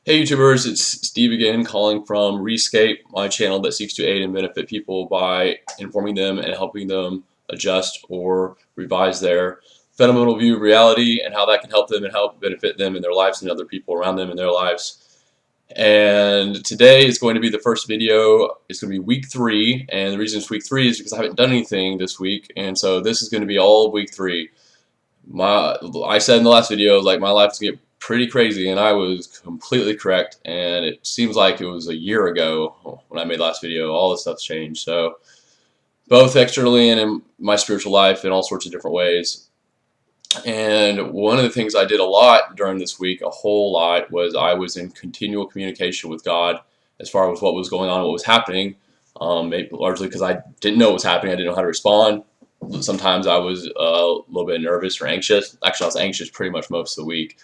Hey YouTubers, it's Steve again calling from Rescape, my channel that seeks to aid and benefit people by informing them and helping them adjust or revise their fundamental view of reality and how that can help them and help benefit them in their lives and other people around them in their lives. And today is going to be the first video. It's going to be week 3, and the reason it's week 3 is because I haven't done anything this week, and so this is going to be all week 3. I said in the last video, like, my life is going to get pretty crazy, and I was completely correct. And it seems like it was a year ago when I made the last video. All this stuff's changed, so both externally and in my spiritual life in all sorts of different ways. And one of the things I did a lot during this week, a whole lot, was I was in continual communication with God as far as what was going on, what was happening. Largely because I didn't know what was happening, I didn't know how to respond. Sometimes I was a little bit nervous or anxious. Actually, I was anxious pretty much most of the week,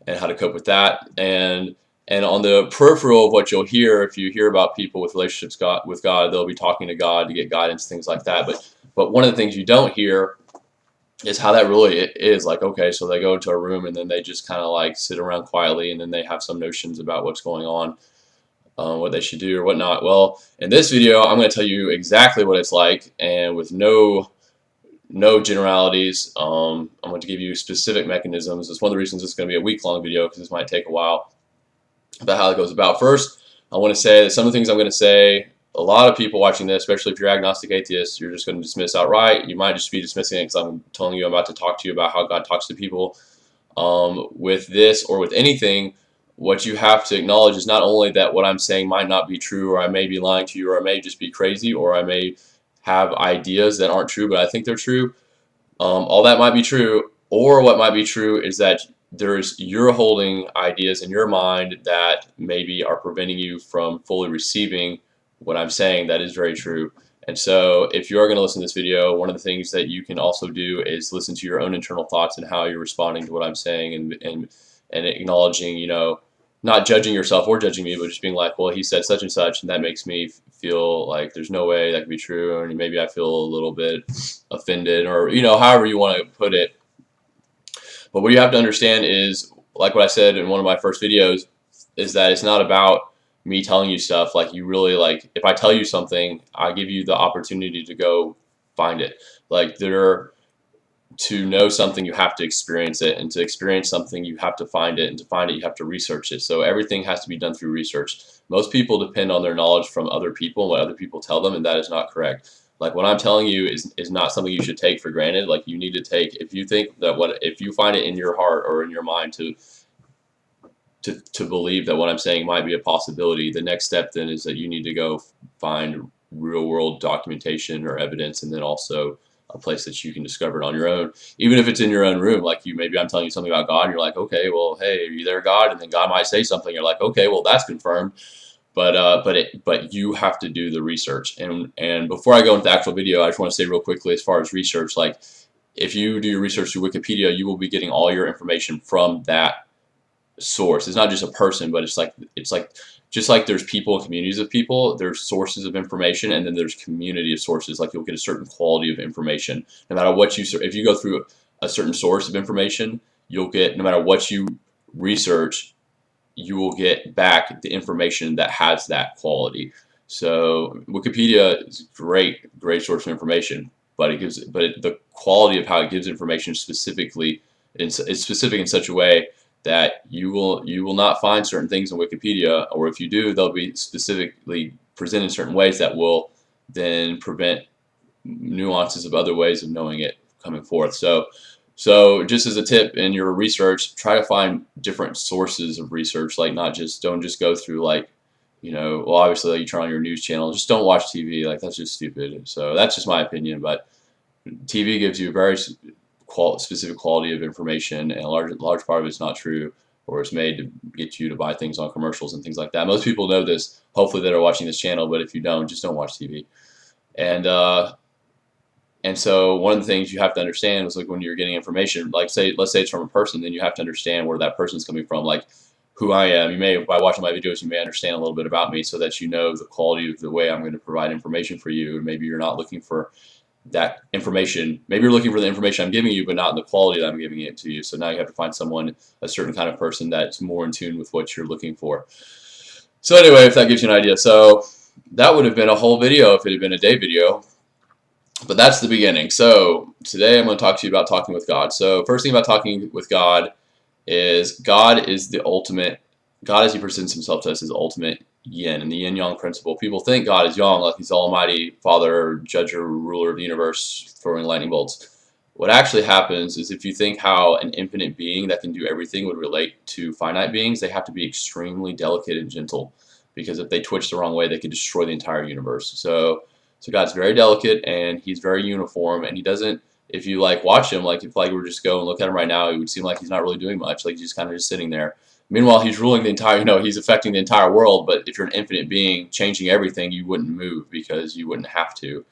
and how to cope with that. And on the peripheral of what you'll hear, if you hear about people with relationships with God, they'll be talking to God to get guidance, things like that. But one of the things you don't hear is how that really is. Like, okay, so they go into a room and then they just kind of like sit around quietly, and then they have some notions about what's going on, what they should do or whatnot. Well, in this video, I'm going to tell you exactly what it's like, and with no generalities. I'm going to give you specific mechanisms. It's one of the reasons it's going to be a week-long video, because this might take a while, about how it goes about. First, I want to say that some of the things I'm going to say, a lot of people watching this, especially if you're agnostic atheist, you're just going to dismiss outright. You might just be dismissing it because I'm telling you I'm about to talk to you about how God talks to people. With this or with anything, what you have to acknowledge is not only that what I'm saying might not be true, or I may be lying to you, or I may just be crazy, or I may have ideas that aren't true but I think they're true. All that might be true, or what might be true is that you're holding ideas in your mind that maybe are preventing you from fully receiving what I'm saying. That is very true. And so if you're going to listen to this video, one of the things that you can also do is listen to your own internal thoughts and how you're responding to what I'm saying, and acknowledging, not judging yourself or judging me, but just being like, well, he said such and such, and that makes me feel like there's no way that could be true, and maybe I feel a little bit offended, or however you want to put it. But what you have to understand is, like what I said in one of my first videos, is that it's not about me telling you stuff. Like, you really, like, if I tell you something, I give you the opportunity to go find it. Like, to know something, you have to experience it, and to experience something, you have to find it, and to find it, you have to research it. So everything has to be done through research. Most people depend on their knowledge from other people and what other people tell them, and that is not correct. Like, what I'm telling you is not something you should take for granted. Like, you need to take, if you think that if you find it in your heart or in your mind to believe that what I'm saying might be a possibility, the next step then is that you need to go find real world documentation or evidence, and then also a place that you can discover it on your own, even if it's in your own room. Like, maybe I'm telling you something about God, and you're like, okay, well, hey, are you there, God? And then God might say something, you're like, okay, well, that's confirmed. But you have to do the research. And before I go into the actual video, I just want to say real quickly, as far as research, like, if you do your research through Wikipedia, you will be getting all your information from that source. It's not just a person, but it's like just like there's people and communities of people, there's sources of information, and then there's community of sources. Like, you'll get a certain quality of information no matter what if you go through a certain source of information, you'll get, no matter what you research, you will get back the information that has that quality. So Wikipedia is a great source of information, but the quality of how it gives information specifically, it's specific in such a way that you will not find certain things in Wikipedia, or if you do, they'll be specifically presented in certain ways that will then prevent nuances of other ways of knowing it coming forth. So just as a tip in your research, try to find different sources of research. Like, don't just go through, like, well, obviously, like, you turn on your news channel, just don't watch TV. Like, that's just stupid. So that's just my opinion. But TV gives you a very specific quality of information, and a large part of it's not true, or it's made to get you to buy things on commercials and things like that. Most people know this, hopefully, that are watching this channel. But if you don't, just don't watch TV. And so one of the things you have to understand is, like, when you're getting information, like, let's say it's from a person, then you have to understand where that person's coming from, like who I am. You may, by watching my videos, you may understand a little bit about me, so that you know the quality of the way I'm going to provide information for you. And maybe you're not looking for that information. Maybe you're looking for the information I'm giving you, but not in the quality that I'm giving it to you. So now you have to find someone, a certain kind of person that's more in tune with what you're looking for. So anyway, if that gives you an idea. So that would have been a whole video if it had been a day video. But that's the beginning. So today I'm going to talk to you about talking with God. So first thing about talking with God is the ultimate. God, as he presents himself to us, is ultimate yin, and the yin yang principle. People think God is yang, like he's almighty father, judge or ruler of the universe, throwing lightning bolts. What actually happens is, if you think how an infinite being that can do everything would relate to finite beings, they have to be extremely delicate and gentle, because if they twitch the wrong way, they could destroy the entire universe. So God's very delicate, and he's very uniform, and he doesn't. If you like watch him, like if like we were just go and look at him right now, it would seem like he's not really doing much. Like he's just kind of just sitting there. Meanwhile, he's ruling the entire. He's affecting the entire world. But if you're an infinite being changing everything, you wouldn't move because you wouldn't have to.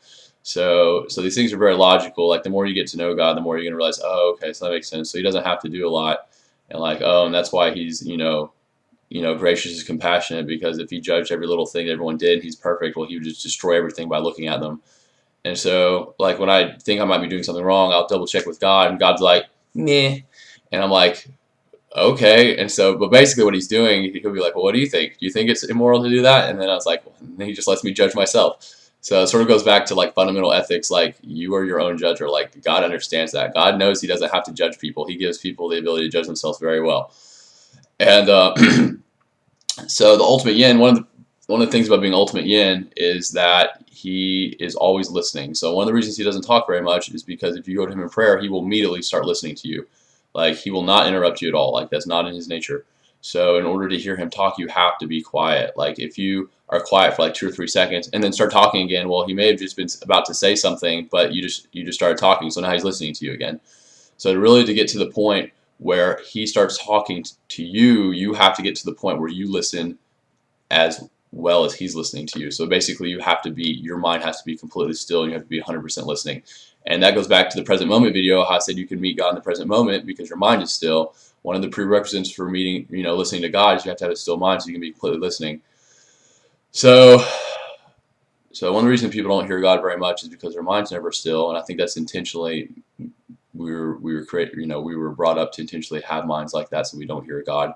So these things are very logical. Like the more you get to know God, the more you're gonna realize, oh, okay, so that makes sense. So he doesn't have to do a lot, and like, oh, and that's why he's gracious and compassionate, because if he judged every little thing that everyone did, he's perfect. Well, he would just destroy everything by looking at them. And so, like, when I think I might be doing something wrong, I'll double check with God, and God's like, nah. And I'm like, okay. And so, but basically what he's doing, he'll be like, well, what do you think? Do you think it's immoral to do that? And then I was like, well, and then he just lets me judge myself. So it sort of goes back to like fundamental ethics, like you are your own judge, or like God understands that. God knows he doesn't have to judge people. He gives people the ability to judge themselves very well. And so the ultimate yin, one of the things about being ultimate yin is that he is always listening. So one of the reasons he doesn't talk very much is because if you go to him in prayer, he will immediately start listening to you. Like he will not interrupt you at all. Like that's not in his nature. So in order to hear him talk, you have to be quiet. Like if you are quiet for like 2 or 3 seconds and then start talking again, well, he may have just been about to say something, but you just started talking, so now he's listening to you again. So really, to get to the point where he starts talking to you, you have to get to the point where you listen as well as he's listening to you. So basically, your mind has to be completely still, and you have to be 100% listening. And that goes back to the present moment video, how I said you can meet God in the present moment because your mind is still. One of the prerequisites for listening to God is you have to have a still mind so you can be completely listening. So one of the reasons people don't hear God very much is because their mind's never still, and I think that's intentionally. We were brought up to intentionally have minds like that so we don't hear God.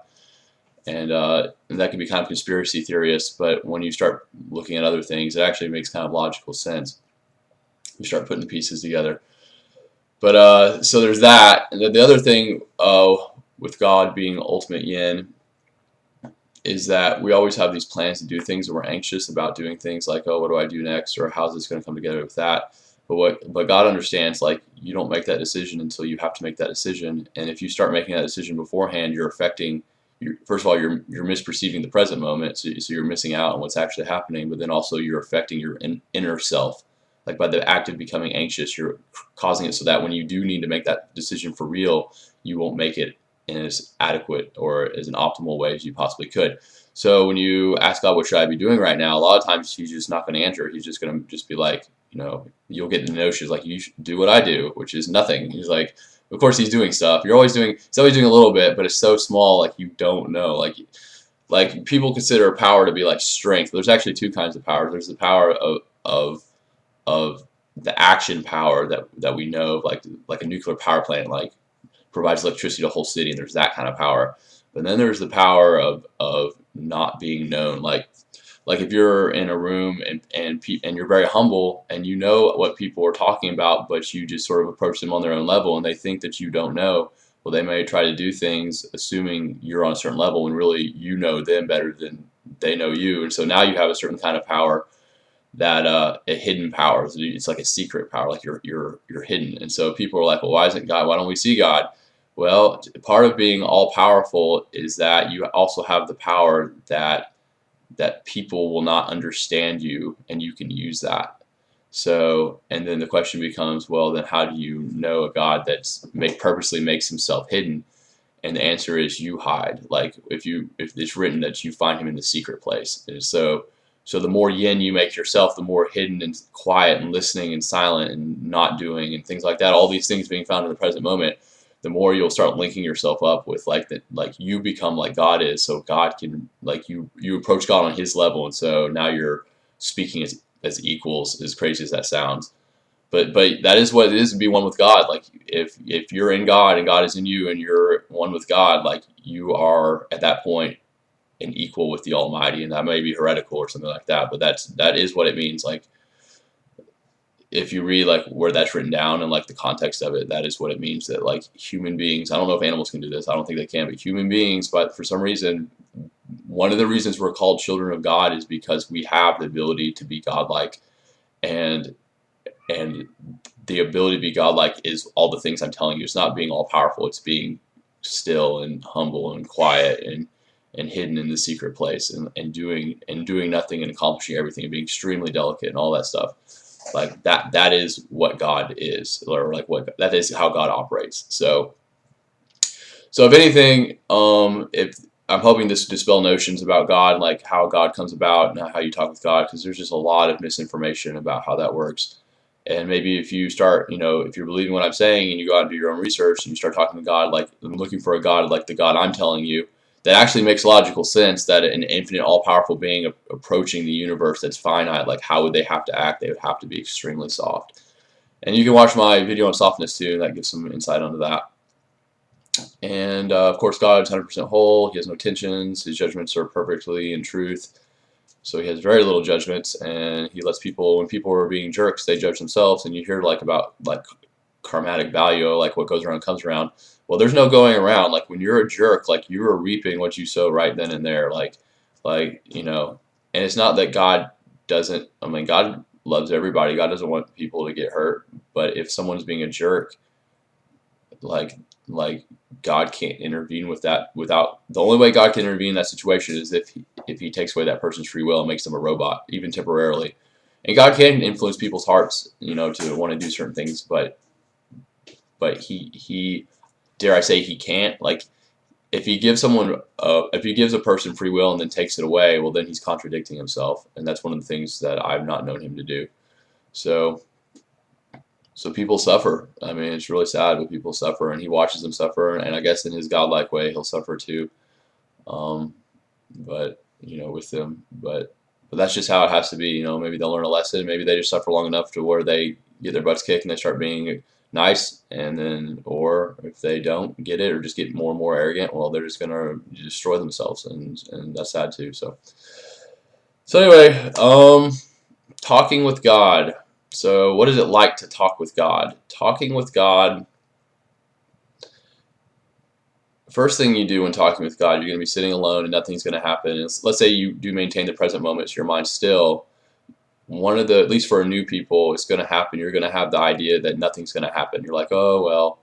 And that can be kind of conspiracy theorist, but when you start looking at other things, it actually makes kind of logical sense. You start putting the pieces together. But so there's that. And then the other thing with God being ultimate yin is that we always have these plans to do things, and we're anxious about doing things like, oh, what do I do next, or how's this going to come together with that. But God understands, like, you don't make that decision until you have to make that decision. And if you start making that decision beforehand, you're affecting. First of all, you're misperceiving the present moment, so you're missing out on what's actually happening. But then also you're affecting your inner self. Like by the act of becoming anxious, you're causing it so that when you do need to make that decision for real, you won't make it in as adequate or as an optimal way as you possibly could. So when you ask God, what should I be doing right now? A lot of times he's just not going to answer. He's just going to just be like, you'll get the notion like, you should do what I do, which is nothing. He's like, of course he's doing stuff. He's always doing a little bit, but it's so small, like you don't know. Like people consider power to be like strength. There's actually two kinds of power. There's the power of the action power that we know of, like a nuclear power plant, like provides electricity to a whole city, and there's that kind of power. But then there's the power of not being known, like if you're in a room and you're very humble and you know what people are talking about, but you just sort of approach them on their own level, and they think that you don't know. Well, they may try to do things assuming you're on a certain level, when really you know them better than they know you. And so now you have a certain kind of power, that a hidden power. It's like a secret power, like you're hidden. And so people are like, well, why isn't God? Why don't we see God? Well, part of being all powerful is that you also have the power that people will not understand you, and you can use that. So, and then the question becomes, well, then how do you know a God that purposely makes himself hidden? And the answer is you hide. Like if it's written that you find him in the secret place. And so the more yin you make yourself, the more hidden and quiet and listening and silent and not doing and things like that, all these things being found in the present moment, the more you'll start linking yourself up with like you become like God is, so God can, like, you approach God on his level, and so now you're speaking as equals, as crazy as that sounds. but that is what it is to be one with God. Like if you're in God and God is in you and you're one with God, like you are at that point an equal with the Almighty, and that may be heretical or something like that, but that is what it means. Like if you read like where that's written down and like the context of it, that is what it means. That like human beings, I don't know if animals can do this, I don't think they can, but human beings, but for some reason, one of the reasons we're called children of God is because we have the ability to be godlike, and and the ability to be godlike is all the things I'm telling you. It's not being all powerful, it's being still and humble and quiet and hidden in the secret place, and doing nothing and accomplishing everything and being extremely delicate and all that stuff. Like that is what God is, or like what that is how God operates. So if anything, if I'm hoping this dispel notions about God, like how God comes about and how you talk with God, because there's just a lot of misinformation about how that works. And maybe if you start, if you're believing what I'm saying and you go out and do your own research and you start talking to God, like looking for a God like the God I'm telling you, that actually makes logical sense, that an infinite, all-powerful being approaching the universe that's finite, like how would they have to act? They would have to be extremely soft. And you can watch my video on softness too, and that gives some insight onto that. And of course, God is 100% whole. He has no tensions. His judgments are perfectly in truth. So he has very little judgments, and he lets people, when people are being jerks, they judge themselves. And you hear like about like karmatic value, like what goes around comes around. Well, there's no going around. Like when you're a jerk, like you are reaping what you sow right then and there. And it's not that God doesn't. I mean, God loves everybody. God doesn't want people to get hurt. But if someone's being a jerk, like like God can't intervene with that. Without the only way God can intervene in that situation is if he takes away that person's free will and makes them a robot, even temporarily. And God can influence people's hearts, to want to do certain things, but he dare I say he can't. Like if he gives a person free will and then takes it away, well then he's contradicting himself, and that's one of the things that I've not known him to do. So people suffer. I mean, it's really sad, but people suffer, and he watches them suffer, and I guess in his godlike way, he'll suffer too. Um, but with them, but that's just how it has to be. Maybe they'll learn a lesson. Maybe they just suffer long enough to where they get their butts kicked and they start being nice, and then, or if they don't get it or just get more and more arrogant, well, they're just gonna destroy themselves, and that's sad too. So anyway, talking with God. So what is it like to talk with God? Talking with God, first thing you do when talking with God, you're going to be sitting alone and nothing's going to happen. Let's say you do maintain the present moment, so your mind's still. At least for new people, it's going to happen. You're going to have the idea that nothing's going to happen. You're like, oh, well,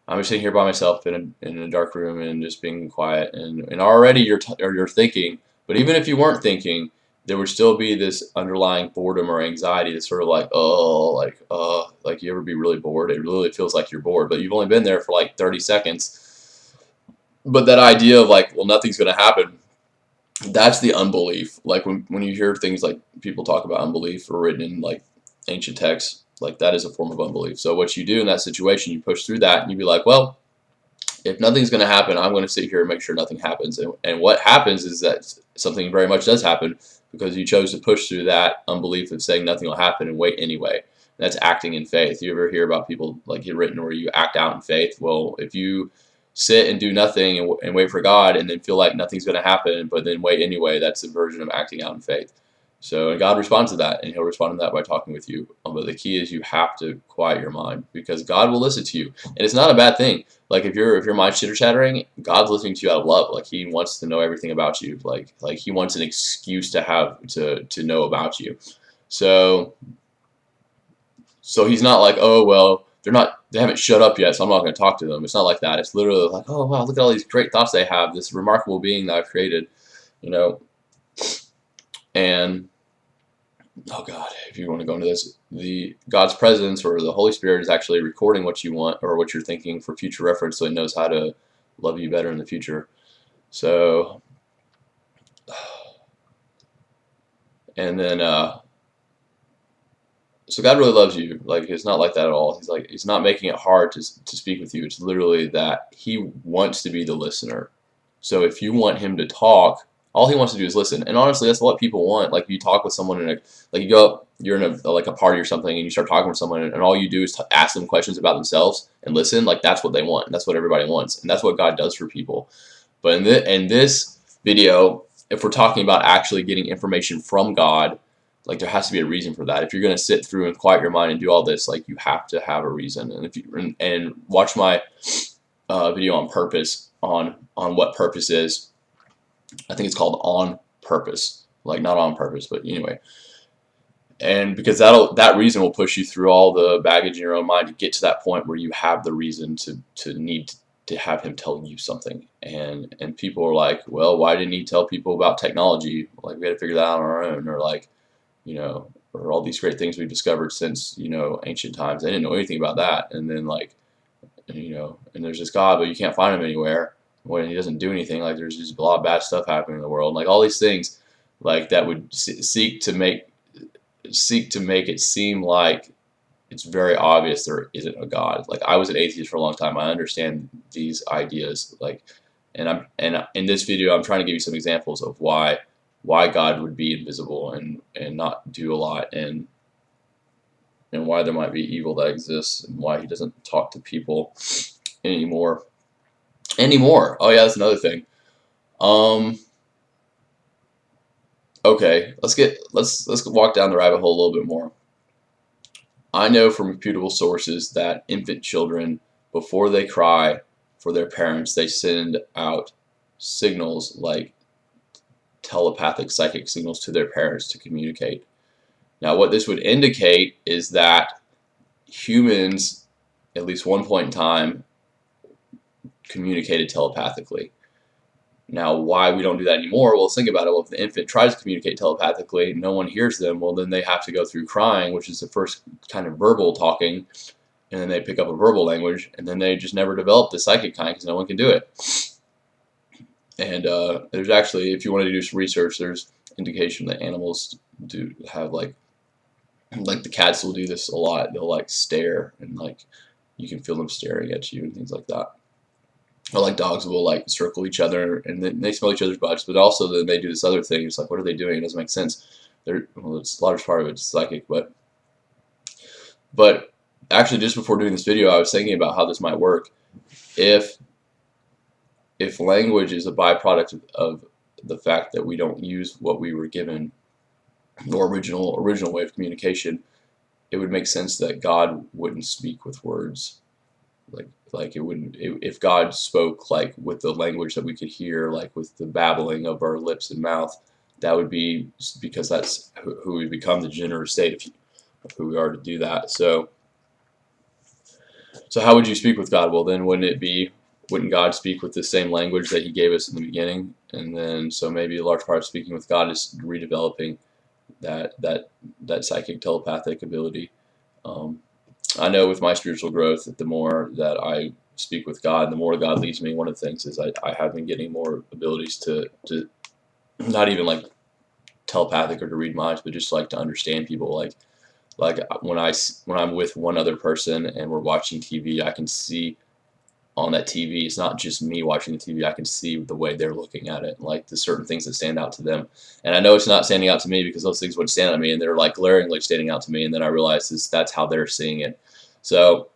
I'm just sitting here by myself in a dark room and just being quiet. And already you're thinking, but even if you weren't thinking, there would still be this underlying boredom or anxiety that's sort of like, like you ever be really bored? It really feels like you're bored, but you've only been there for like 30 seconds. But that idea of like, well, nothing's going to happen, that's the unbelief. Like when you hear things like people talk about unbelief or written in like ancient texts, like that is a form of unbelief. So what you do in that situation, you push through that and you be like, well, if nothing's going to happen, I'm going to sit here and make sure nothing happens. And what happens is that something very much does happen, because you chose to push through that unbelief of saying nothing will happen and wait anyway. That's acting in faith. You ever hear about people like you've written where you act out in faith? Well, if you sit and do nothing and wait for God and then feel like nothing's going to happen but then wait anyway, that's a version of acting out in faith. So, and God responds to that, and he'll respond to that by talking with you. But the key is you have to quiet your mind, because God will listen to you. And it's not a bad thing. Like if your mind's chitter-chattering, God's listening to you out of love. Like he wants to know everything about you. Like he wants an excuse to have to know about you. So he's not like, oh well, they haven't shut up yet, so I'm not going to talk to them. It's not like that. It's literally like, oh wow, look at all these great thoughts they have, this remarkable being that I've created, and oh God, if you want to go into this, God's presence or the Holy Spirit is actually recording what you want or what you're thinking for future reference, so it knows how to love you better in the future. So, and then, so God really loves you. Like it's not like that at all. He's not making it hard to speak with you. It's literally that he wants to be the listener. So if you want him to talk, All he wants to do is listen. And honestly, that's what people want. Like you talk with someone in a, like you go up, you're in a like a party or something, and you start talking with someone, and all you do is ask them questions about themselves and listen. Like that's what they want. That's what everybody wants, and that's what God does for people. But in this video, if we're talking about actually getting information from God, like there has to be a reason for that. If you're going to sit through and quiet your mind and do all this, like you have to have a reason. And if you and watch my video on purpose, on what purpose is. I think it's called On Purpose, like not on purpose, but anyway. And because that reason will push you through all the baggage in your own mind to get to that point where you have the reason to need to have him tell you something. And people are like, well, why didn't he tell people about technology? Like we had to figure that out on our own, or like, or all these great things we've discovered since ancient times. They didn't know anything about that. And then like, and there's this God, but you can't find him anywhere. When he doesn't do anything, like there's just a lot of bad stuff happening in the world, like all these things, like that would seek to make it seem like it's very obvious there isn't a God. Like I was an atheist for a long time. I understand these ideas, like, and in this video I'm trying to give you some examples of why God would be invisible and not do a lot, and why there might be evil that exists, and why he doesn't talk to people anymore. Oh yeah, that's another thing. Okay, let's walk down the rabbit hole a little bit more. I know from reputable sources that infant children, before they cry for their parents, they send out signals like telepathic psychic signals to their parents to communicate. Now what this would indicate is that humans, at least one point in time, communicated telepathically. Now, why we don't do that anymore? Well, think about it. Well, if the infant tries to communicate telepathically, no one hears them. Well, then they have to go through crying, which is the first kind of verbal talking, and then they pick up a verbal language, and then they just never develop the psychic kind because no one can do it. And there's actually, if you want to do some research, there's indication that animals do have like the cats will do this a lot. They'll like stare, and like you can feel them staring at you and things like that. Or like dogs will like circle each other and then they smell each other's butts, but also then they do this other thing. It's like, what are they doing? It doesn't make sense. It's a large part of it's psychic, but actually just before doing this video, I was thinking about how this might work. If language is a byproduct of the fact that we don't use what we were given, the original way of communication, it would make sense that God wouldn't speak with words. Like it wouldn't, if God spoke like with the language that we could hear, like with the babbling of our lips and mouth, that would be because that's who we become, the generous state of who we are to do that. So how would you speak with God? Well, then wouldn't God speak with the same language that he gave us in the beginning? And then so maybe a large part of speaking with God is redeveloping that psychic telepathic ability. I know with my spiritual growth that the more that I speak with God, the more God leads me. One of the things is I have been getting more abilities to not even like telepathic or to read minds, but just like to understand people. Like when I'm with one other person and we're watching TV, I can see on that TV, it's not just me watching the TV, I can see the way they're looking at it, like the certain things that stand out to them. And I know it's not standing out to me because those things would stand out to me and they're like glaringly standing out to me, and then I realize that's how they're seeing it. So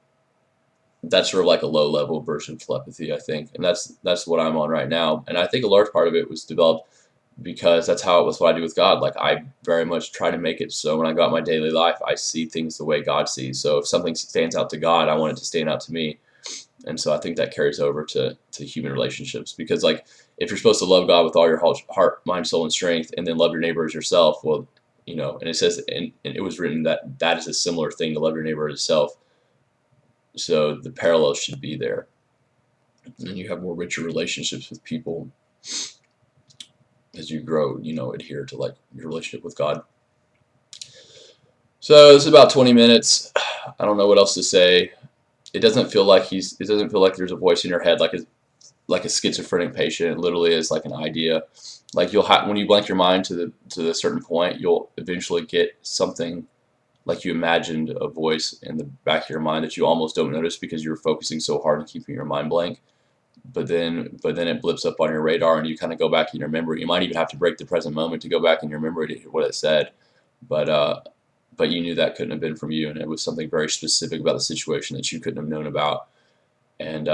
that's sort of like a low level version of telepathy, I think. And that's what I'm on right now. And I think a large part of it was developed because that's how it was what I do with God. Like I very much try to make it so when I go out my daily life, I see things the way God sees. So if something stands out to God, I want it to stand out to me. And so I think that carries over to human relationships, because like if you're supposed to love God with all your heart, mind, soul, and strength, and then love your neighbor as yourself, well, and it says, and it was written that is a similar thing to love your neighbor as yourself. So the parallels should be there, and you have more richer relationships with people as you grow, adhere to like your relationship with God. So this is about 20 minutes. I don't know what else to say. It doesn't feel like there's a voice in your head like a schizophrenic patient. It literally is like an idea. Like when you blank your mind to a certain point, you'll eventually get something like you imagined a voice in the back of your mind that you almost don't notice because you're focusing so hard on keeping your mind blank. but then it blips up on your radar, and you kind of go back in your memory. You might even have to break the present moment to go back in your memory to hear what it said, but but you knew that couldn't have been from you, and it was something very specific about the situation that you couldn't have known about. And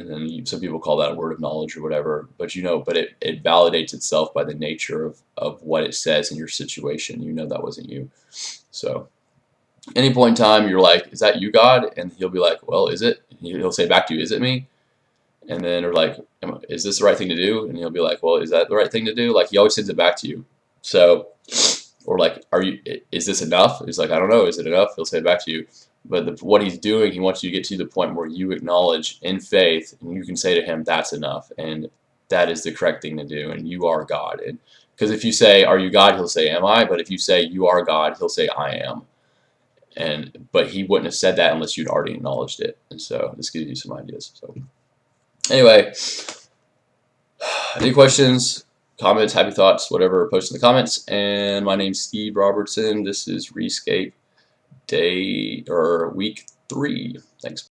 then some people call that a word of knowledge or whatever, but it validates itself by the nature of what it says in your situation. You know that wasn't you. So any point in time, you're like, is that you, God? And he'll be like, well, is it? He'll say back to you, is it me? And then we're like, is this the right thing to do? And he'll be like, well, is that the right thing to do? Like, he always sends it back to you. So, or like, is this enough? He's like, I don't know, is it enough? He'll say it back to you. But what he's doing, he wants you to get to the point where you acknowledge in faith, and you can say to him, that's enough, and that is the correct thing to do, and you are God. And because if you say, are you God? He'll say, am I? But if you say, you are God, he'll say, I am. But he wouldn't have said that unless you'd already acknowledged it. And so this gives you some ideas. So anyway, any questions, comments, happy thoughts, whatever, post in the comments. And my name's Steve Robertson. This is Rescape week 3. Thanks.